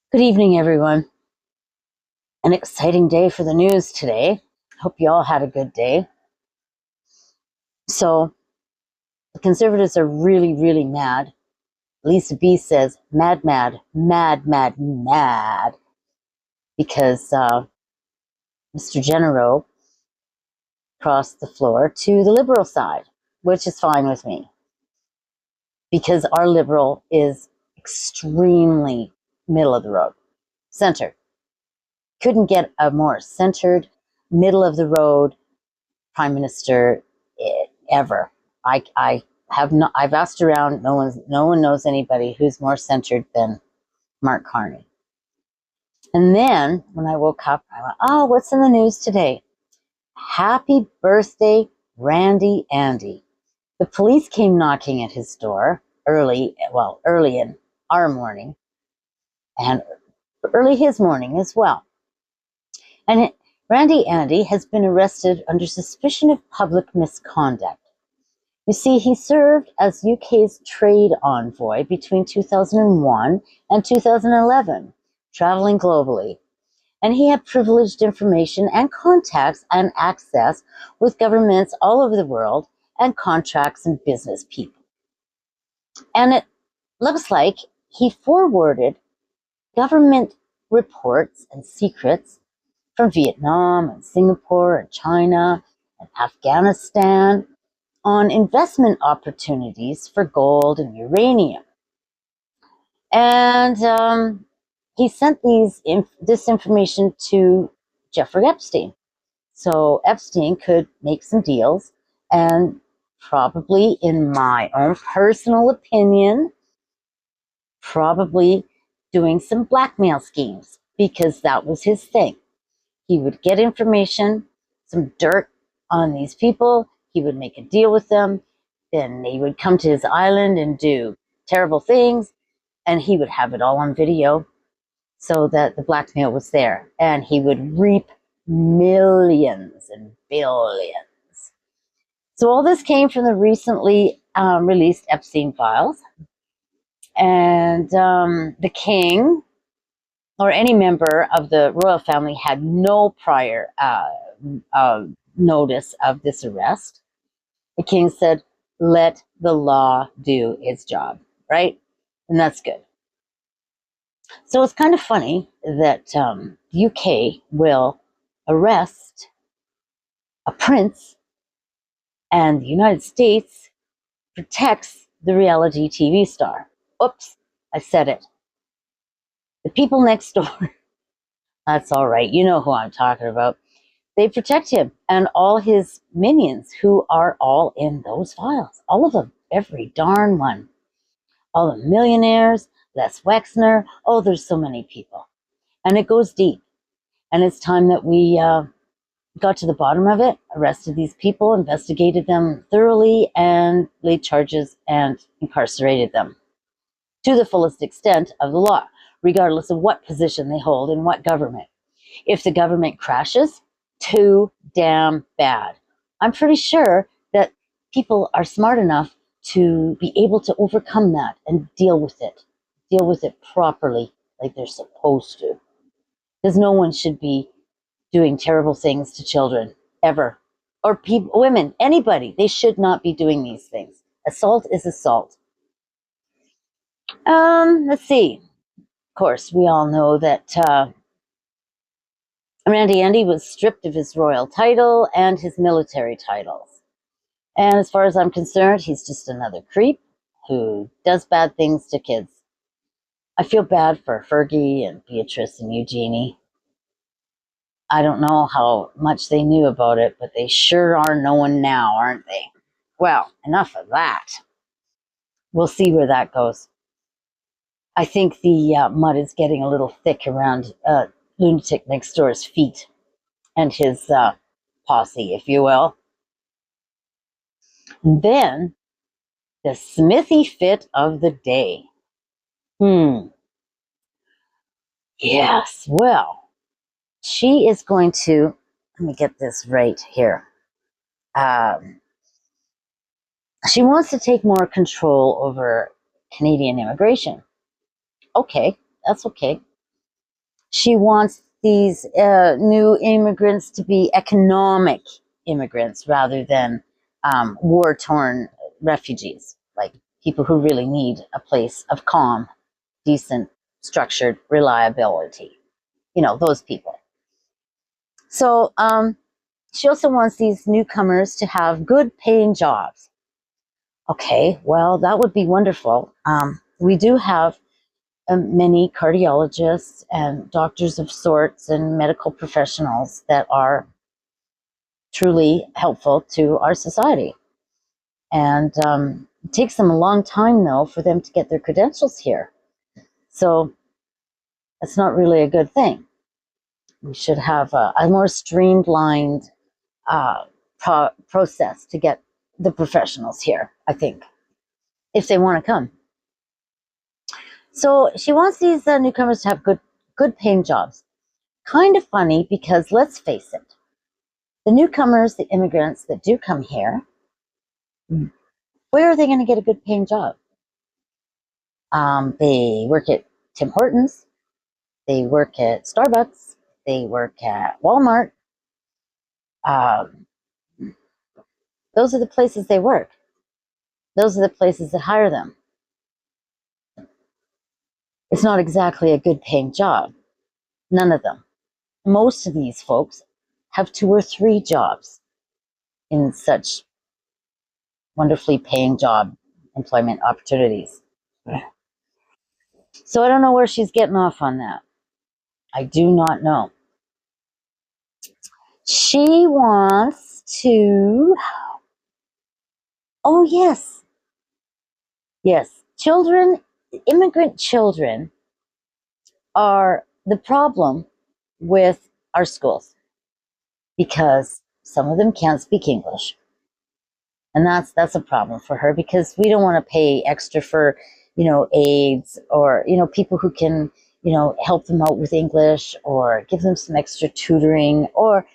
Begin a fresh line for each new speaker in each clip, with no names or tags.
Good evening, everyone. An exciting day for the news today. Hope you all had a good day. So, the conservatives are really, really mad. Lisa B says, mad, mad, mad, mad, mad, because Mr. Genero crossed the floor to the Liberal side, which is fine with me, because our Liberal is extremely middle of the road, center. Couldn't get a more centered, middle of the road prime minister ever. I have not. I've asked around. No one knows anybody who's more centered than Mark Carney. And then when I woke up, I went, "Oh, what's in the news today? Happy birthday, Randy Andy." The police came knocking at his door early in our morning, and early his morning as well. And Randy Andy has been arrested under suspicion of public misconduct. You see, he served as UK's trade envoy between 2001 and 2011, traveling globally. And he had privileged information and contacts and access with governments all over the world and contracts and business people. And it looks like he forwarded government reports and secrets from Vietnam and Singapore and China and Afghanistan on investment opportunities for gold and uranium. And he sent this information to Jeffrey Epstein. So Epstein could make some deals and probably, in my own personal opinion, probably doing some blackmail schemes, because that was his thing. He would get information, some dirt on these people. He would make a deal with them. Then they would come to his island and do terrible things. And he would have it all on video so that the blackmail was there. And he would reap millions and billions. So all this came from the recently released Epstein files. And the king or any member of the royal family had no prior notice of this arrest. The king said, let the law do its job, right? And that's good. So it's kind of funny that the UK will arrest a prince and the United States protects the reality TV star. Oops, I said it. The people next door, that's all right. You know who I'm talking about. They protect him and all his minions, who are all in those files. All of them, every darn one. All the millionaires, Les Wexner. Oh, there's so many people. And it goes deep. And it's time that we got to the bottom of it, arrested these people, investigated them thoroughly, and laid charges and incarcerated them to the fullest extent of the law, regardless of what position they hold in what government. If the government crashes, too damn bad. I'm pretty sure that people are smart enough to be able to overcome that and deal with it properly, like they're supposed to. Because no one should be doing terrible things to children ever, or people, women, anybody. They should not be doing these things. Assault is assault. Let's see. Of course, we all know that Randy Andy was stripped of his royal title and his military titles. And as far as I'm concerned, he's just another creep who does bad things to kids. I feel bad for Fergie and Beatrice and Eugenie. I don't know how much they knew about it, but they sure are knowing now, aren't they? Well, enough of that. We'll see where that goes. I think the mud is getting a little thick around lunatic next door's feet and his posse, if you will. And then the Smithyfit of the day. Yes, well, she is going to, let me get this right here. She wants to take more control over Canadian immigration. Okay, that's okay. She wants these new immigrants to be economic immigrants rather than war-torn refugees, like people who really need a place of calm, decent, structured reliability. You know, those people. So she also wants these newcomers to have good paying jobs. Okay, well, that would be wonderful. We do have many cardiologists and doctors of sorts and medical professionals that are truly helpful to our society. And it takes them a long time, though, for them to get their credentials here. So that's not really a good thing. We should have a more streamlined process to get the professionals here, I think, if they want to come. So she wants these newcomers to have good paying jobs. Kind of funny because let's face it, the newcomers, the immigrants that do come here, where are they going to get a good paying job? They work at Tim Hortons, they work at Starbucks, they work at Walmart. Those are the places they work. Those are the places that hire them. It's not exactly a good paying job. None of them. Most of these folks have 2 or 3 jobs in such wonderfully paying job employment opportunities. So I don't know where she's getting off on that. I do not know. She wants to, oh yes, children, immigrant children are the problem with our schools because some of them can't speak English. And that's a problem for her because we don't want to pay extra for, aides or, people who can, help them out with English or give them some extra tutoring or,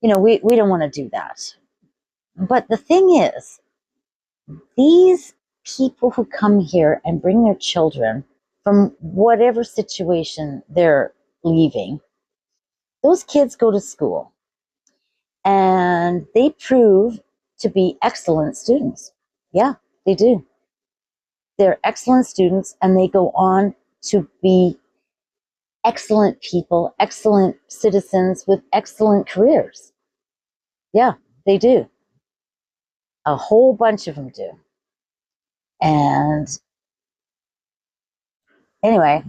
we don't want to do that. But the thing is, these people who come here and bring their children from whatever situation they're leaving, those kids go to school and they prove to be excellent students. Yeah, they do. They're excellent students and they go on to be excellent people, excellent citizens with excellent careers. Yeah, they do. A whole bunch of them do. And anyway,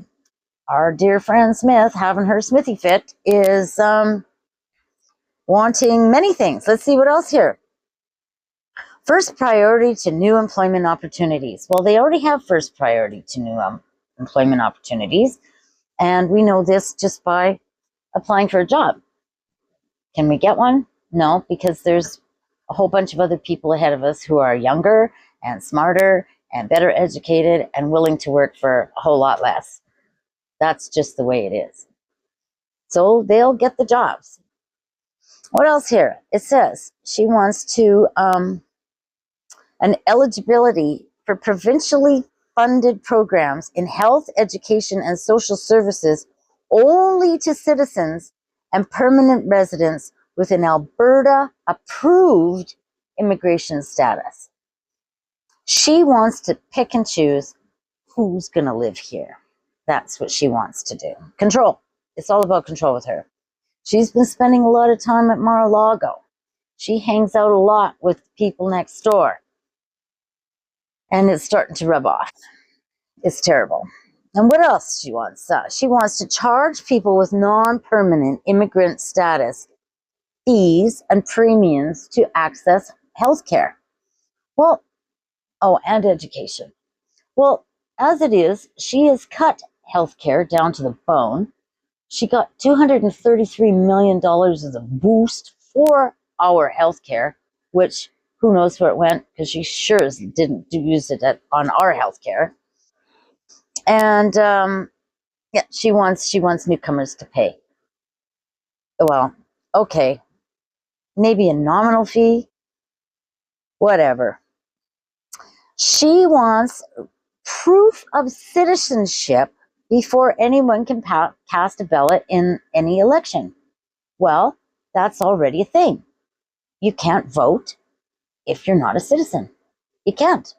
our dear friend Smith, having her Smithyfit, is wanting many things. Let's see what else here. First priority to new employment opportunities. Well, they already have first priority to new employment opportunities. And we know this just by applying for a job. Can we get one? No, because there's a whole bunch of other people ahead of us who are younger and smarter and better educated and willing to work for a whole lot less. That's just the way it is. So they'll get the jobs. What else here? It says she wants to an eligibility for provincially funded programs in health, education, and social services only to citizens and permanent residents with an Alberta-approved immigration status. She wants to pick and choose who's going to live here. That's what she wants to do. Control. It's all about control with her. She's been spending a lot of time at Mar-a-Lago. She hangs out a lot with people next door. And it's starting to rub off. It's terrible. And what else she wants? She wants to charge people with non-permanent immigrant status fees and premiums to access health care. Well, and education. Well, as it is, she has cut health care down to the bone. She got $233 million as a boost for our health care, which who knows where it went because she sure didn't use it on our health care. And she wants newcomers to pay. Well, okay, maybe a nominal fee, whatever. She wants proof of citizenship before anyone can cast a ballot in any election. Well, that's already a thing. You can't vote if you're not a citizen. You can't.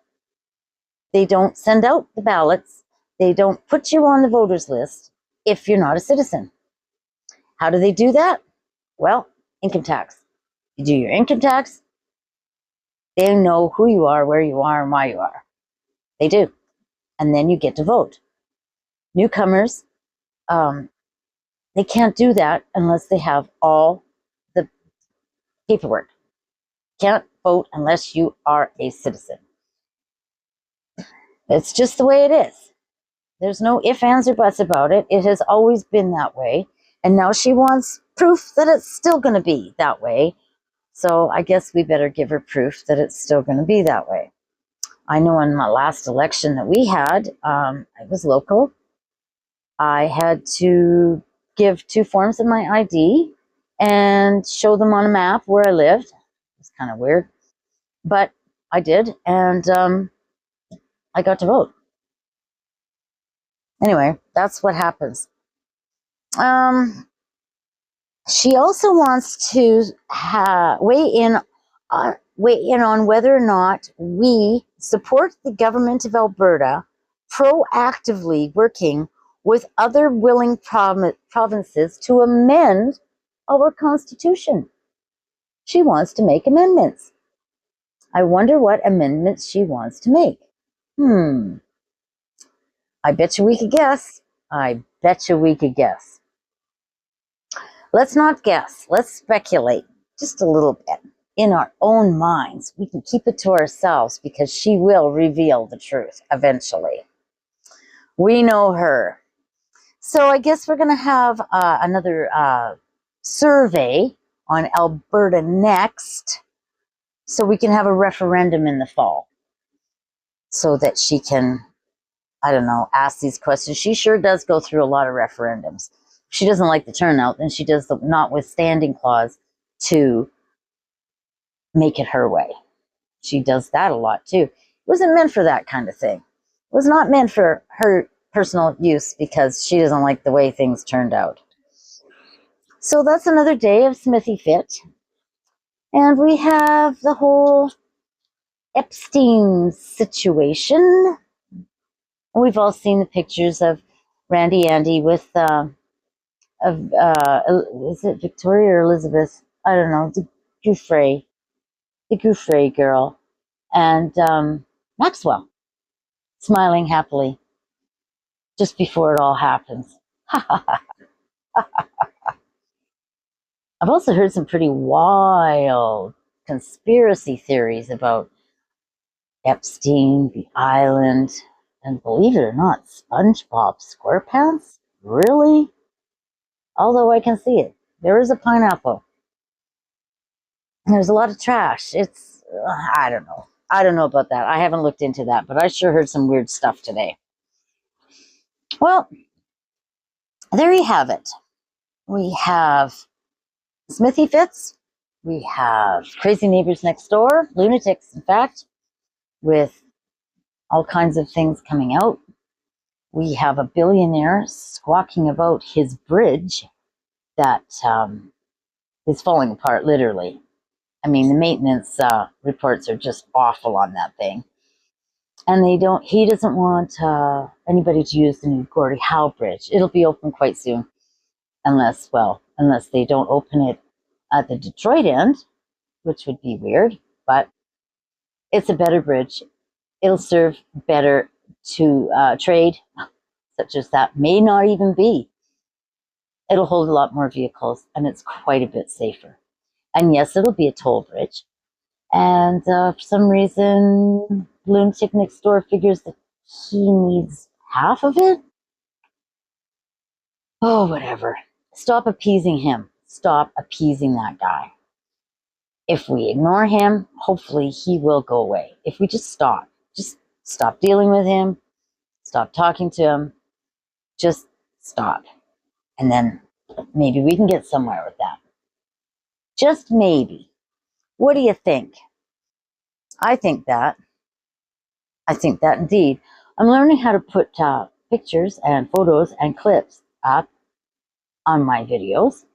They don't send out the ballots. They don't put you on the voters list if you're not a citizen. How do they do that? Well, income tax. You do your income tax, they know who you are, where you are, and why you are. They do. And then you get to vote. Newcomers, they can't do that unless they have all the paperwork. Can't vote unless you are a citizen. It's just the way it is. There's no ifs, ands, or buts about it. It has always been that way. And now she wants proof that it's still going to be that way. So I guess we better give her proof that it's still going to be that way. I know in my last election that we had, I was local. I had to give 2 forms of my ID and show them on a map where I lived. It's kind of weird, but I did, and I got to vote. Anyway, that's what happens. She also wants to weigh in on whether or not we support the government of Alberta proactively working with other willing provinces to amend our constitution. She wants to make amendments. I wonder what amendments she wants to make. I bet you we could guess. Let's not guess. Let's speculate just a little bit in our own minds. We can keep it to ourselves because she will reveal the truth eventually. We know her. So I guess we're going to have another survey on Alberta next, so we can have a referendum in the fall so that she can, I don't know, ask these questions. She sure does go through a lot of referendums. If she doesn't like the turnout, then she does the notwithstanding clause to make it her way. She does that a lot too. It wasn't meant for that kind of thing. It was not meant for her personal use because she doesn't like the way things turned out. So that's another day of Smithyfit. And we have the whole Epstein situation. We've all seen the pictures of Randy Andy with, is it Victoria or Elizabeth? I don't know, the Giuffre girl, and Maxwell, smiling happily just before it all happens. I've also heard some pretty wild conspiracy theories about Epstein, the island, and believe it or not, SpongeBob SquarePants? Really? Although I can see it. There is a pineapple. There's a lot of trash. It's, I don't know. I don't know about that. I haven't looked into that, but I sure heard some weird stuff today. Well, there you have it. We have Smithyfits. We have crazy neighbors next door, lunatics, in fact, with all kinds of things coming out. We have a billionaire squawking about his bridge that is falling apart, literally. I mean, the maintenance reports are just awful on that thing. And he doesn't want anybody to use the new Gordie Howe Bridge. It'll be open quite soon, unless they don't open it at the Detroit end, which would be weird, but it's a better bridge. It'll serve better to trade, such as that may not even be. It'll hold a lot more vehicles, and it's quite a bit safer. And yes, it'll be a toll bridge. And for some reason, lunatic next door figures that he needs half of it. Oh, whatever. Stop appeasing him. Stop appeasing that guy. If we ignore him, hopefully he will go away. If we just stop dealing with him, stop talking to him, just stop. And then maybe we can get somewhere with that. Just maybe. What do you think? I think that indeed. I'm learning how to put pictures and photos and clips up on my videos.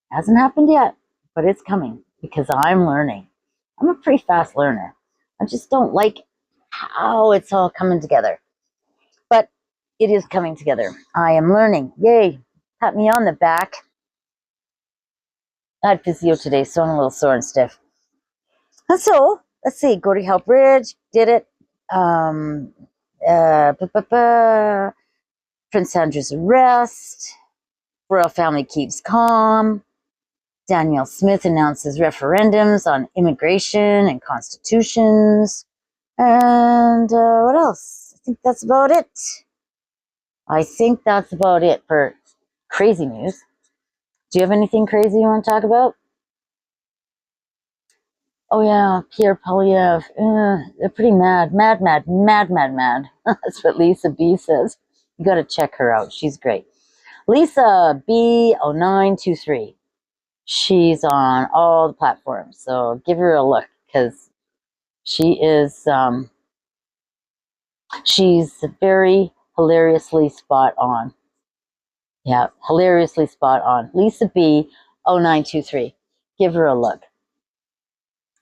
Hasn't happened yet, but it's coming because I'm learning. I'm a pretty fast learner. I just don't like how it's all coming together. But it is coming together. I am learning. Yay. Pat me on the back. I had physio today, so I'm a little sore and stiff. And so, let's see. Go to Help Bridge. Did it. Prince Andrew's arrest. Royal family keeps calm. Danielle Smith announces referendums on immigration and constitutions. And what else? I think that's about it. I think that's about it for crazy news. Do you have anything crazy you want to talk about? Oh yeah, Pierre Polyev. They're pretty mad. Mad. That's what Lisa B says. You got to check her out. She's great. Lisa B0923. She's on all the platforms, so give her a look because she is she's very hilariously spot on. Yeah, hilariously spot on. Lisa B0923. Give her a look.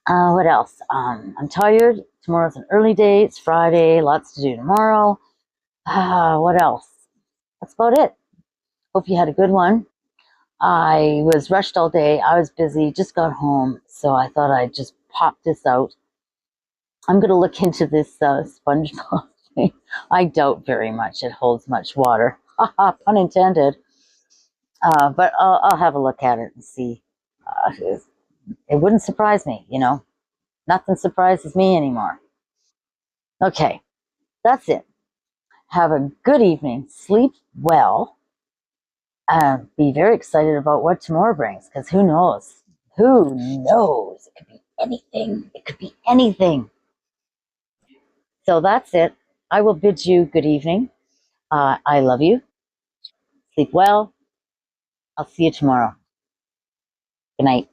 What else? I'm tired. Tomorrow's an early day. It's Friday. Lots to do tomorrow. What else? That's about it. Hope you had a good one. I was rushed all day. I was busy. Just got home. So I thought I'd just pop this out. I'm going to look into this SpongeBob thing. I doubt very much it holds much water. Pun intended. But I'll have a look at it and see. It wouldn't surprise me, you know. Nothing surprises me anymore. Okay, that's it. Have a good evening. Sleep well. Be very excited about what tomorrow brings, because who knows? Who knows? It could be anything. It could be anything. So that's it. I will bid you good evening. I love you. Sleep well. I'll see you tomorrow. Good night.